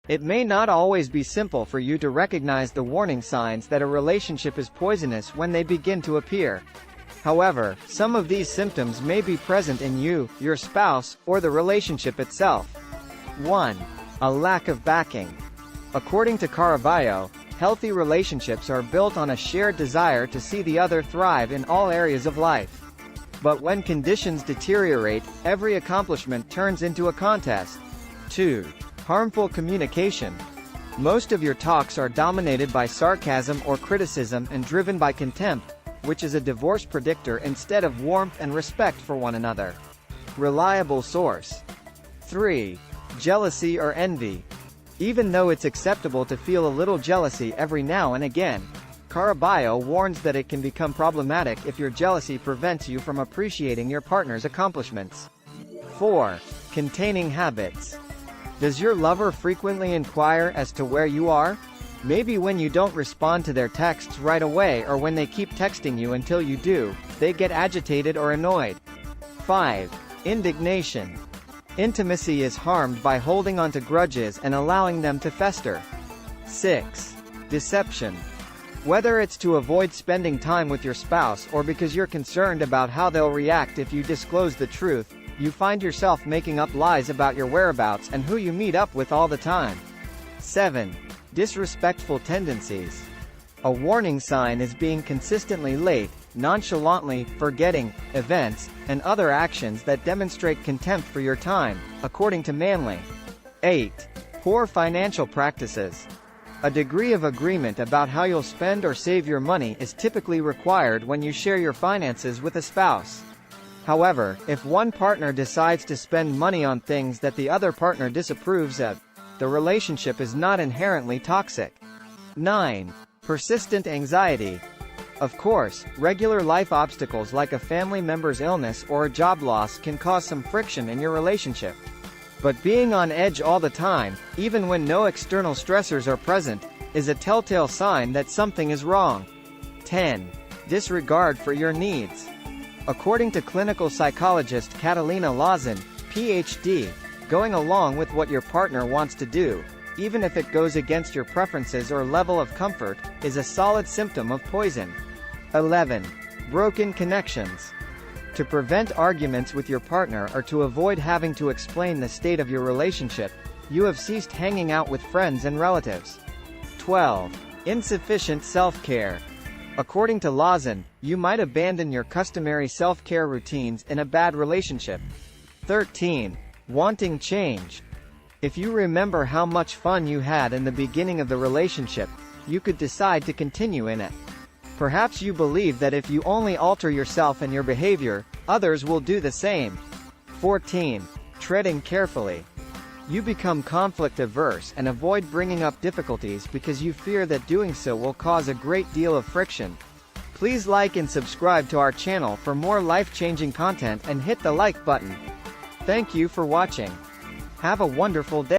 It may not always be simple for you to recognize the warning signs that a relationship is poisonous when they begin to appear. However, some of these symptoms may be present in you, your spouse, or the relationship itself. 1. A lack of backing. According to Caraballo, healthy relationships are built on a shared desire to see the other thrive in all areas of life. But when conditions deteriorate, every accomplishment turns into a contest. 2. Harmful communication. Most of your talks are dominated by sarcasm or criticism and driven by contempt, which is a divorce predictor instead of warmth and respect for one another. Reliable source. 3. Jealousy or envy. Even though it's acceptable to feel a little jealousy every now and again, Caraballo warns that it can become problematic if your jealousy prevents you from appreciating your partner's accomplishments. 4. Containing habits. Does your lover frequently inquire as to where you are? Maybe when you don't respond to their texts right away, or when they keep texting you until you do, they get agitated or annoyed. 5. Indignation. Intimacy is harmed by holding on to grudges and allowing them to fester. 6. Deception. Whether it's to avoid spending time with your spouse or because you're concerned about how they'll react if you disclose the truth, you find yourself making up lies about your whereabouts and who you meet up with all the time. 7. Disrespectful tendencies. A warning sign is being consistently late, nonchalantly forgetting events, and other actions that demonstrate contempt for your time, according to Manley. 8. Poor financial practices. A degree of agreement about how you'll spend or save your money is typically required when you share your finances with a spouse. However, if one partner decides to spend money on things that the other partner disapproves of, the relationship is not inherently toxic. 9. Persistent anxiety. Of course, regular life obstacles like a family member's illness or a job loss can cause some friction in your relationship. But being on edge all the time, even when no external stressors are present, is a telltale sign that something is wrong. 10. Disregard for your needs. According to clinical psychologist Catalina Lawson, Ph.D., going along with what your partner wants to do, even if it goes against your preferences or level of comfort, is a solid symptom of poison. 11. Broken connections. To prevent arguments with your partner or to avoid having to explain the state of your relationship, you have ceased hanging out with friends and relatives. 12. Insufficient self-care. According to Lawson, you might abandon your customary self-care routines in a bad relationship. 13. Wanting change. If you remember how much fun you had in the beginning of the relationship, you could decide to continue in it. Perhaps you believe that if you only alter yourself and your behavior, others will do the same. 14. Treading carefully. You become conflict averse and avoid bringing up difficulties because you fear that doing so will cause a great deal of friction. Please like and subscribe to our channel for more life-changing content and hit the like button. Thank you for watching. Have a wonderful day.